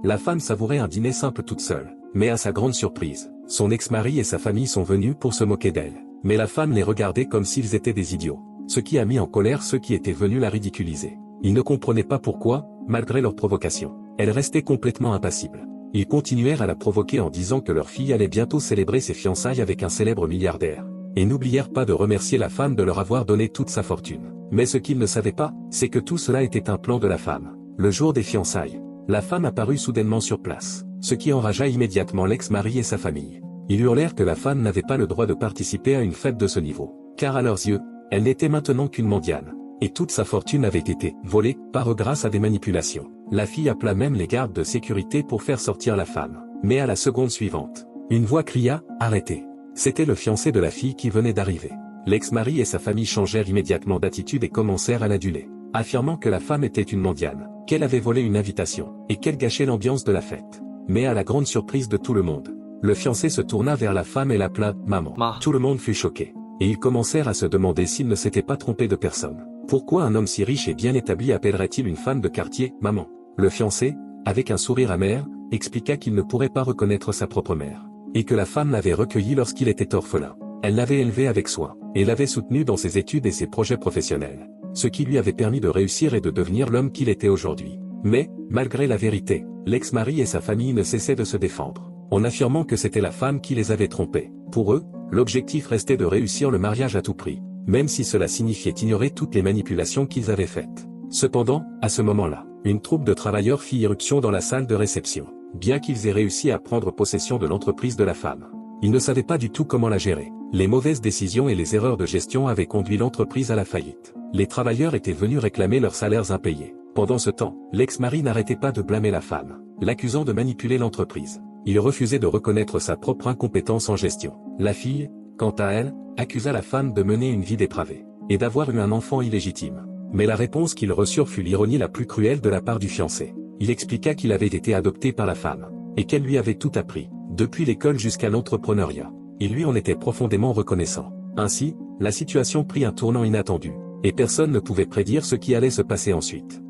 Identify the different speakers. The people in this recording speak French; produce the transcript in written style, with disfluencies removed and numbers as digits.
Speaker 1: La femme savourait un dîner simple toute seule. Mais à sa grande surprise, son ex-mari et sa famille sont venus pour se moquer d'elle. Mais la femme les regardait comme s'ils étaient des idiots. Ce qui a mis en colère ceux qui étaient venus la ridiculiser. Ils ne comprenaient pas pourquoi, malgré leur provocation, elle restait complètement impassible. Ils continuèrent à la provoquer en disant que leur fille allait bientôt célébrer ses fiançailles avec un célèbre milliardaire. Et n'oublièrent pas de remercier la femme de leur avoir donné toute sa fortune. Mais ce qu'ils ne savaient pas, c'est que tout cela était un plan de la femme. Le jour des fiançailles, la femme apparut soudainement sur place, ce qui enragea immédiatement l'ex-mari et sa famille. Ils hurlèrent que la femme n'avait pas le droit de participer à une fête de ce niveau, car à leurs yeux, elle n'était maintenant qu'une mendiane. Et toute sa fortune avait été volée, par eux grâce à des manipulations. La fille appela même les gardes de sécurité pour faire sortir la femme. Mais à la seconde suivante, une voix cria « Arrêtez !» C'était le fiancé de la fille qui venait d'arriver. L'ex-mari et sa famille changèrent immédiatement d'attitude et commencèrent à l'aduler, affirmant que la femme était une mendiane, qu'elle avait volé une invitation, et qu'elle gâchait l'ambiance de la fête. Mais à la grande surprise de tout le monde, le fiancé se tourna vers la femme et l'appela « Maman ». Tout le monde fut choqué. Et ils commencèrent à se demander s'il ne s'était pas trompé de personne. Pourquoi un homme si riche et bien établi appellerait-il une femme de quartier « maman ». Le fiancé, avec un sourire amer, expliqua qu'il ne pourrait pas reconnaître sa propre mère, et que la femme l'avait recueilli lorsqu'il était orphelin. Elle l'avait élevé avec soin, et l'avait soutenu dans ses études et ses projets professionnels, ce qui lui avait permis de réussir et de devenir l'homme qu'il était aujourd'hui. Mais, malgré la vérité, l'ex-mari et sa famille ne cessaient de se défendre, en affirmant que c'était la femme qui les avait trompés. Pour eux, l'objectif restait de réussir le mariage à tout prix, même si cela signifiait ignorer toutes les manipulations qu'ils avaient faites. Cependant, à ce moment-là, une troupe de travailleurs fit irruption dans la salle de réception, bien qu'ils aient réussi à prendre possession de l'entreprise de la femme. Ils ne savaient pas du tout comment la gérer. Les mauvaises décisions et les erreurs de gestion avaient conduit l'entreprise à la faillite. Les travailleurs étaient venus réclamer leurs salaires impayés. Pendant ce temps, l'ex-mari n'arrêtait pas de blâmer la femme, l'accusant de manipuler l'entreprise. Il refusait de reconnaître sa propre incompétence en gestion. La fille, quant à elle, accusa la femme de mener une vie dépravée, et d'avoir eu un enfant illégitime. Mais la réponse qu'ils reçurent fut l'ironie la plus cruelle de la part du fiancé. Il expliqua qu'il avait été adopté par la femme, et qu'elle lui avait tout appris, depuis l'école jusqu'à l'entrepreneuriat. Il lui en était profondément reconnaissant. Ainsi, la situation prit un tournant inattendu, et personne ne pouvait prédire ce qui allait se passer ensuite.